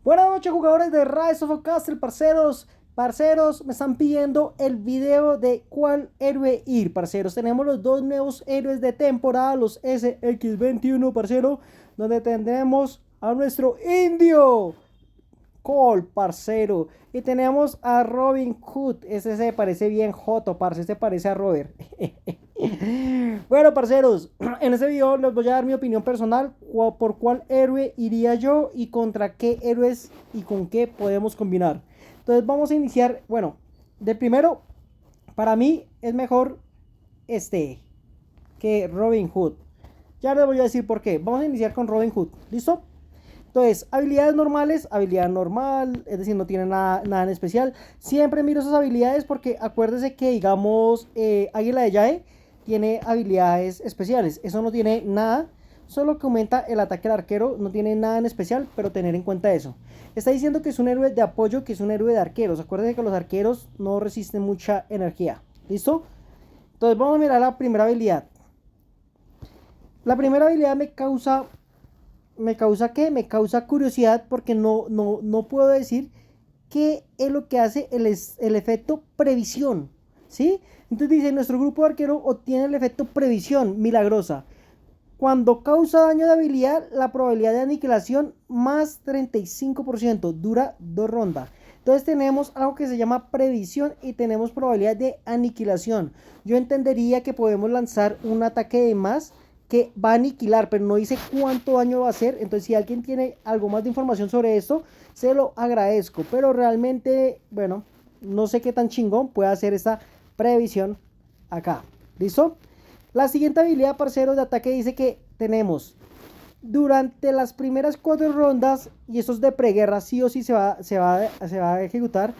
Buenas noches, jugadores de Rise of Castle, parceros. Parceros, me están pidiendo el video de cuál héroe ir, parceros. Tenemos los dos nuevos héroes de temporada, los SX21, parcero, donde tendremos a nuestro indio Cole, parcero. Y tenemos a Robin Hood. Ese se parece bien joto, parce. Este parece a Robert. Bueno, parceros, en este video les voy a dar mi opinión personal por cuál héroe iría yo y contra qué héroes y con qué podemos combinar. Entonces vamos a iniciar, bueno, de primero, para mí es mejor este que Robin Hood. Ya les voy a decir por qué. Vamos a iniciar con Robin Hood, ¿listo? Entonces, habilidades normales, habilidad normal, es decir, no tiene nada en especial. Siempre miro esas habilidades porque acuérdese que, digamos, Águila de Yae tiene habilidades especiales. Eso no tiene nada, solo que aumenta el ataque al arquero, no tiene nada en especial, pero tener en cuenta eso. Está diciendo que es un héroe de apoyo, que es un héroe de arqueros. Acuérdense que los arqueros no resisten mucha energía. ¿Listo? Entonces vamos a mirar la primera habilidad. La primera habilidad me causa curiosidad porque no puedo decir qué es lo que hace el efecto previsión, ¿sí? Entonces dice, nuestro grupo de arquero obtiene el efecto previsión milagrosa. Cuando causa daño de habilidad, la probabilidad de aniquilación más 35%, dura 2 rondas. Entonces tenemos algo que se llama previsión y tenemos probabilidad de aniquilación. Yo entendería que podemos lanzar un ataque de más que va a aniquilar, pero no dice cuánto daño va a hacer. Entonces si alguien tiene algo más de información sobre esto, se lo agradezco. Pero realmente, bueno, no sé qué tan chingón puede hacer esta previsión acá. ¿Listo? La siguiente habilidad, parceros, de ataque dice que tenemos durante las primeras 4 rondas, y esto es de preguerra, sí o sí se va a ejecutar.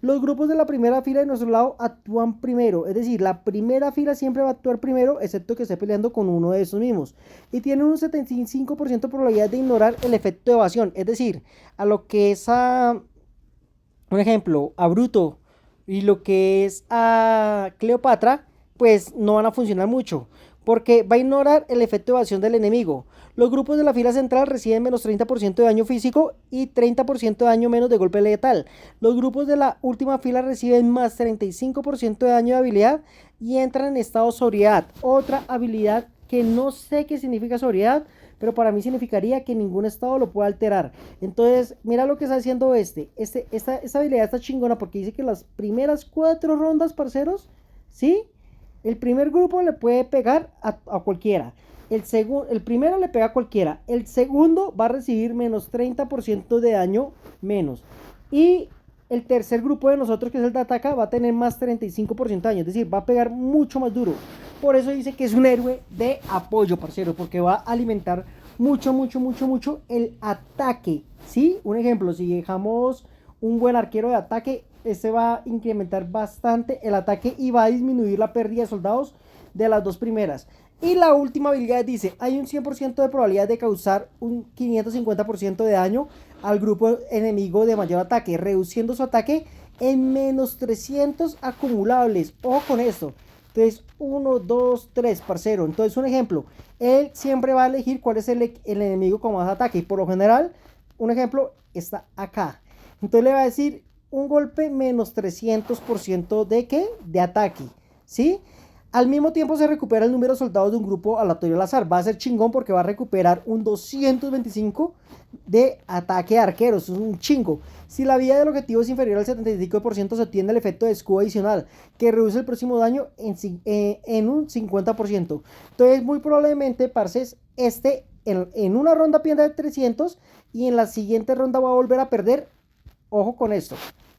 Los grupos de la primera fila de nuestro lado actúan primero, es decir, la primera fila siempre va a actuar primero, excepto que esté peleando con uno de esos mismos. Y tiene un 75% de probabilidad de ignorar el efecto de evasión, es decir, a lo que es a, un ejemplo, a Bruto y lo que es a Cleopatra, pues no van a funcionar mucho, porque va a ignorar el efecto de evasión del enemigo. Los grupos de la fila central reciben menos 30% de daño físico y 30% de daño menos de golpe letal. Los grupos de la última fila reciben más 35% de daño de habilidad y entran en estado de sobriedad. Otra habilidad que no sé qué significa sobriedad, pero para mí significaría que ningún estado lo puede alterar. Entonces, mira lo que está haciendo esta habilidad está chingona porque dice que las primeras 4 rondas, parceros, ¿sí? El primer grupo le puede pegar a cualquiera. El primero le pega a cualquiera. El segundo va a recibir menos 30% de daño menos. Y el tercer grupo de nosotros, que es el de ataca, va a tener más 35% de daño. Es decir, va a pegar mucho más duro. Por eso dice que es un héroe de apoyo, parcero. Porque va a alimentar mucho el ataque. ¿Sí? Un ejemplo, si dejamos un buen arquero de ataque, este va a incrementar bastante el ataque y va a disminuir la pérdida de soldados de las dos primeras. Y la última habilidad dice, hay un 100% de probabilidad de causar un 550% de daño al grupo enemigo de mayor ataque, reduciendo su ataque en menos 300 acumulables. Ojo con esto. Entonces, 1, 2, 3, parcero. Entonces, un ejemplo, él siempre va a elegir cuál es el enemigo con más ataque. Y por lo general, un ejemplo está acá. Entonces le va a decir un golpe menos 300% de ¿qué? De ataque, ¿sí? Al mismo tiempo se recupera el número de soldados de un grupo aleatorio al azar. Va a ser chingón porque va a recuperar un 225 de ataque de arqueros. Es un chingo. Si la vida del objetivo es inferior al 75%, se obtiene el efecto de escudo adicional, que reduce el próximo daño en un 50%. Entonces, muy probablemente, parces, en una ronda pierde 300 y en la siguiente ronda va a volver a perder. Ojo con esto,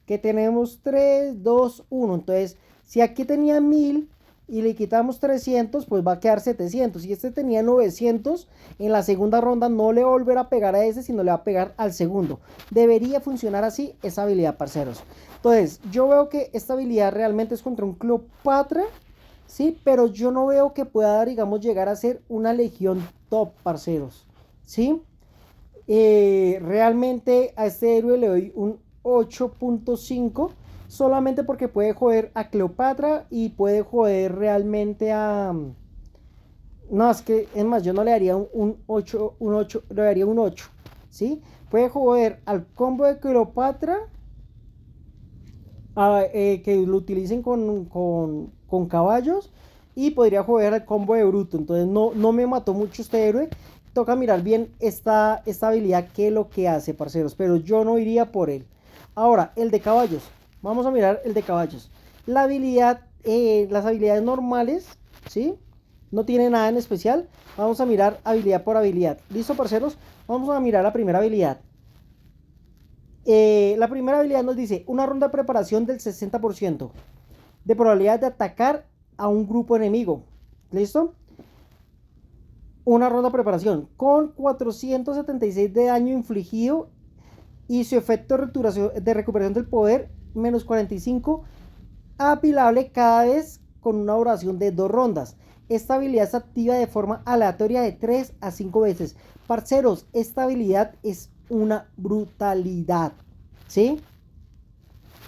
que tenemos 3, 2, 1. Entonces, si aquí tenía 1000 y le quitamos 300, pues va a quedar 700. Si este tenía 900, en la segunda ronda no le va a volver a pegar a ese, sino le va a pegar al segundo. Debería funcionar así esa habilidad, parceros. Entonces, yo veo que esta habilidad realmente es contra un Cleopatra, ¿sí? Pero yo no veo que pueda, digamos, llegar a ser una legión top, parceros, ¿sí? Realmente a este héroe le doy un 8.5 solamente porque puede joder a Cleopatra y puede joder realmente a... No, es que, es más, yo no le daría un 8, le daría un 8, ¿sí? Puede joder al combo de Cleopatra, que lo utilicen con caballos, y podría joder al combo de Bruto. Entonces no me mató mucho este héroe. Toca mirar bien esta habilidad, qué es lo que hace, parceros. Pero yo no iría por él. Ahora, el de caballos. Vamos a mirar el de caballos. La habilidad, las habilidades normales, ¿sí? No tiene nada en especial. Vamos a mirar habilidad por habilidad. ¿Listo, parceros? Vamos a mirar la primera habilidad. La primera habilidad nos dice una ronda de preparación del 60% de probabilidad de atacar a un grupo enemigo. ¿Listo? Una ronda de preparación con 476 de daño infligido y su efecto de recuperación del poder menos 45, apilable cada vez con una duración de 2 rondas. Esta habilidad se activa de forma aleatoria de 3 a 5 veces. Parceros, esta habilidad es una brutalidad, ¿sí?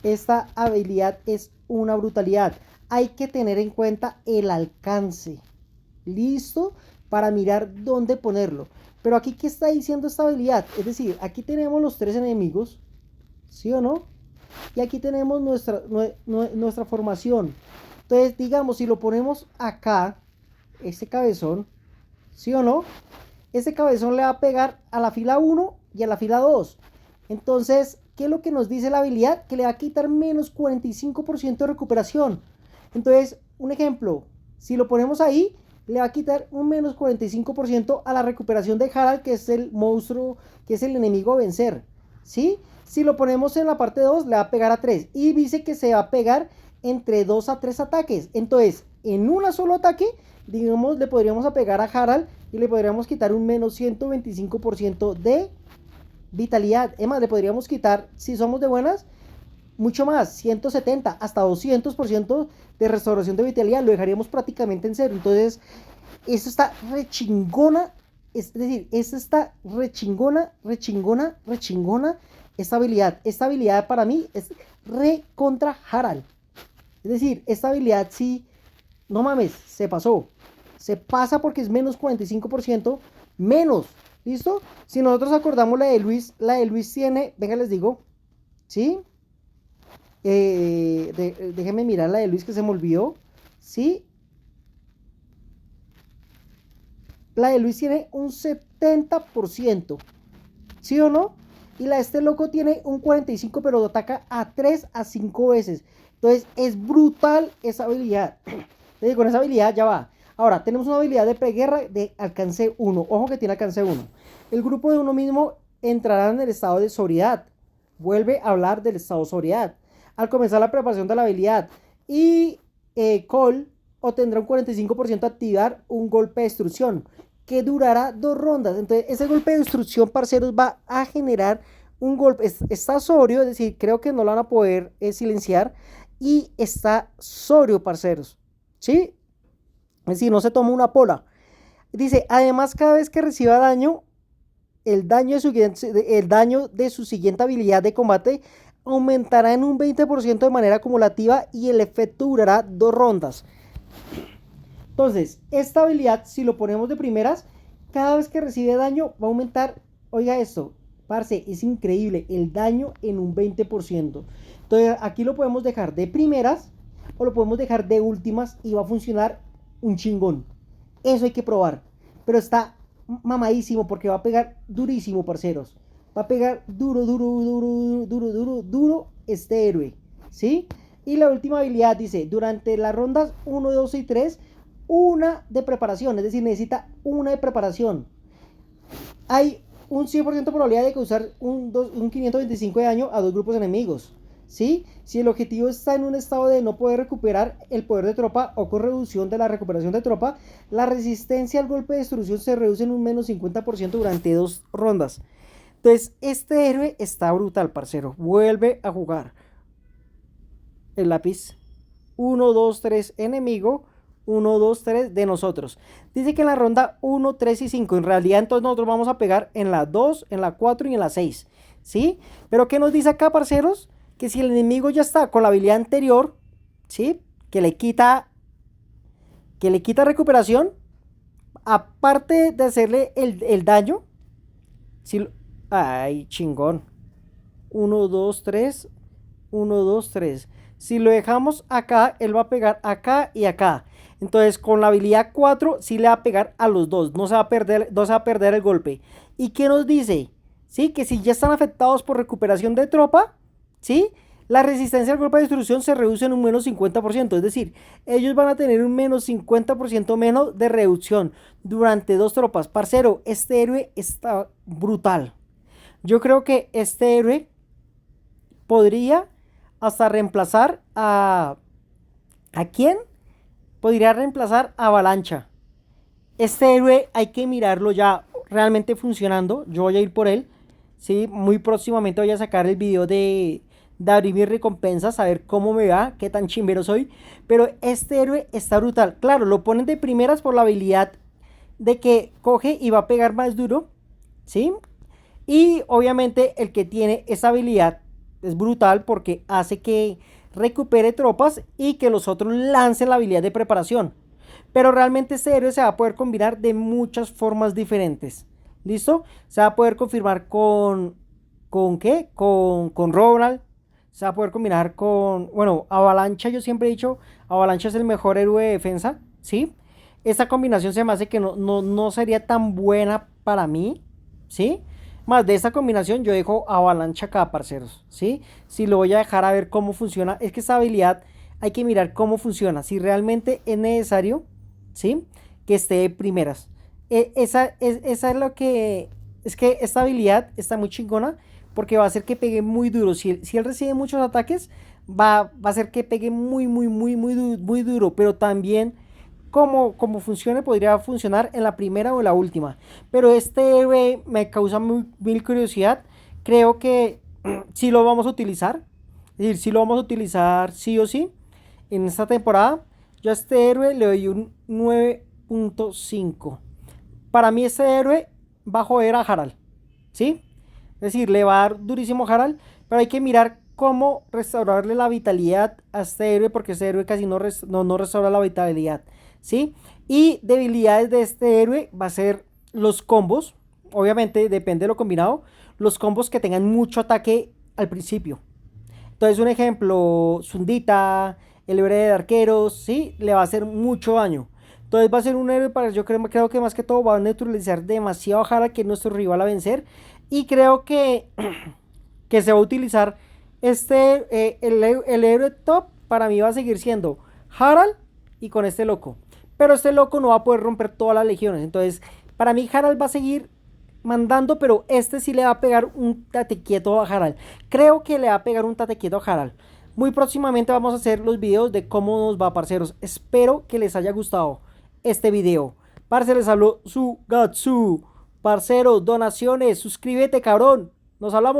Esta habilidad es una brutalidad. Hay que tener en cuenta el alcance. ¿Listo? Para mirar dónde ponerlo. Pero aquí, ¿qué está diciendo esta habilidad? Es decir, aquí tenemos los 3 enemigos, ¿sí o no? Y aquí tenemos nuestra formación. Entonces, digamos, si lo ponemos acá, este cabezón, ¿sí o no? Este cabezón le va a pegar a la fila 1 y a la fila 2. Entonces, ¿qué es lo que nos dice la habilidad? Que le va a quitar menos 45% de recuperación. Entonces, un ejemplo, si lo ponemos ahí, le va a quitar un menos 45% a la recuperación de Harald, que es el monstruo, que es el enemigo a vencer, ¿sí? Si lo ponemos en la parte 2, le va a pegar a 3. Y dice que se va a pegar entre 2 a 3 ataques. Entonces, en un solo ataque, digamos, le podríamos pegar a Harald y le podríamos quitar un menos 125% de vitalidad. Es más, le podríamos quitar, si somos de buenas, mucho más, 170 hasta 200% de restauración de vitalidad. Lo dejaríamos prácticamente en cero. Entonces, eso está rechingona. Es decir, eso está rechingona esta habilidad. Esta habilidad para mí es re contra Harald. Es decir, esta habilidad sí, no mames, se pasó. Se pasa porque es menos 45% menos. ¿Listo? Si nosotros acordamos la de Luis tiene, venga les digo, ¿sí? Déjenme mirar la de Luis que se me olvidó, ¿sí? La de Luis tiene un 70%, ¿sí o no? Y la de este loco tiene un 45%, pero ataca a 3 a 5 veces. Entonces es brutal esa habilidad. Entonces, con esa habilidad ya va. Ahora, tenemos una habilidad de preguerra de alcance 1. Ojo que tiene alcance 1. El grupo de uno mismo entrará en el estado de sobriedad. Vuelve a hablar del estado de sobriedad al comenzar la preparación de la habilidad. Y Cole obtendrá un 45% de activar un golpe de destrucción que durará 2 rondas. Entonces, ese golpe de destrucción, parceros, va a generar un golpe. Está sobrio, es decir, creo que no lo van a poder silenciar. Y está sobrio, parceros. ¿Sí? Es decir, no se toma una pola. Dice, además, cada vez que reciba daño, el daño de su siguiente habilidad de combate aumentará en un 20% de manera acumulativa y el efecto durará 2 rondas. Entonces, esta habilidad, si lo ponemos de primeras, cada vez que recibe daño va a aumentar, oiga esto, parce, es increíble, el daño en un 20%. Entonces, aquí lo podemos dejar de primeras o lo podemos dejar de últimas y va a funcionar un chingón. Eso hay que probar. Pero está mamadísimo porque va a pegar durísimo, parceros. Va a pegar duro este héroe, ¿sí? Y la última habilidad dice, durante las rondas 1, 2 y 3, una de preparación, es decir, necesita una de preparación. Hay un 100% de probabilidad de causar un 525 de daño a 2 grupos enemigos, ¿sí? Si el objetivo está en un estado de no poder recuperar el poder de tropa o con reducción de la recuperación de tropa, la resistencia al golpe de destrucción se reduce en un menos 50% durante 2 rondas. Entonces, este héroe está brutal, parcero. Vuelve a jugar. El lápiz. 1, 2, 3 enemigo. 1, 2, 3 de nosotros. Dice que en la ronda 1, 3 y 5. En realidad, entonces nosotros vamos a pegar en la 2, en la 4 y en la 6. ¿Sí? Pero ¿qué nos dice acá, parceros? Que si el enemigo ya está con la habilidad anterior, ¿sí? Que le quita recuperación. Aparte de hacerle el daño. ¿Sí? Ay, chingón. Uno, 2, 3. Uno, 2, 3. Si lo dejamos acá, él va a pegar acá y acá. Entonces, con la habilidad 4, sí le va a pegar a los dos. No se va a perder el golpe. ¿Y qué nos dice? ¿Sí? Que si ya están afectados por recuperación de tropa, ¿sí? La resistencia al golpe de destrucción se reduce en un menos 50%. Es decir, ellos van a tener un menos 50% menos de reducción durante dos tropas. Parcero, este héroe está brutal. Yo creo que este héroe podría hasta reemplazar a... ¿A quién? Podría reemplazar a Avalancha. Este héroe hay que mirarlo ya realmente funcionando. Yo voy a ir por él. Sí, muy próximamente voy a sacar el video de abrir mis recompensas, a ver cómo me va, qué tan chimbero soy. Pero este héroe está brutal. Claro, lo ponen de primeras por la habilidad de que coge y va a pegar más duro. ¿Sí? Y obviamente el que tiene esa habilidad es brutal porque hace que recupere tropas y que los otros lancen la habilidad de preparación. Pero realmente este héroe se va a poder combinar de muchas formas diferentes. ¿Listo? Se va a poder confirmar con... ¿Con qué? Con Ronald. Se va a poder combinar con... Bueno, Avalancha, yo siempre he dicho, Avalancha es el mejor héroe de defensa. ¿Sí? Esta combinación se me hace que no sería tan buena para mí. ¿Sí? Más de esta combinación yo dejo Avalancha acá, parceros, ¿sí? Si lo voy a dejar a ver cómo funciona, es que esta habilidad hay que mirar cómo funciona, si realmente es necesario, ¿sí? Que esté de primeras. Esa es lo que... Es que esta habilidad está muy chingona porque va a hacer que pegue muy duro. Si él recibe muchos ataques, va a hacer que pegue muy duro, pero también como funcione, podría funcionar en la primera o en la última. Pero este héroe me causa mil curiosidad. Creo que sí lo vamos a utilizar. Es decir, sí lo vamos a utilizar sí o sí en esta temporada. Yo a este héroe le doy un 9.5. Para mí este héroe va a joder a Harald. ¿Sí? Es decir, le va a dar durísimo a Harald. Pero hay que mirar cómo restaurarle la vitalidad a este héroe. Porque este héroe casi no restaura la vitalidad. ¿Sí? Y debilidades de este héroe va a ser los combos. Obviamente depende de lo combinado. Los combos que tengan mucho ataque al principio. Entonces un ejemplo, Sundita, el héroe de arqueros, ¿sí? Le va a hacer mucho daño. Entonces va a ser un héroe para, creo que más que todo va a neutralizar demasiado a Hara, que es nuestro rival a vencer. Y creo que se va a utilizar el héroe top para mí va a seguir siendo Harald y con este loco. Pero este loco no va a poder romper todas las legiones. Entonces, para mí Harald va a seguir mandando, pero este sí le va a pegar un tate quieto a Harald. Creo que le va a pegar un tate quieto a Harald. Muy próximamente vamos a hacer los videos de cómo nos va, parceros. Espero que les haya gustado este video. Parce, les habló su Gatsu. Parceros, donaciones, suscríbete, cabrón. Nos hablamos.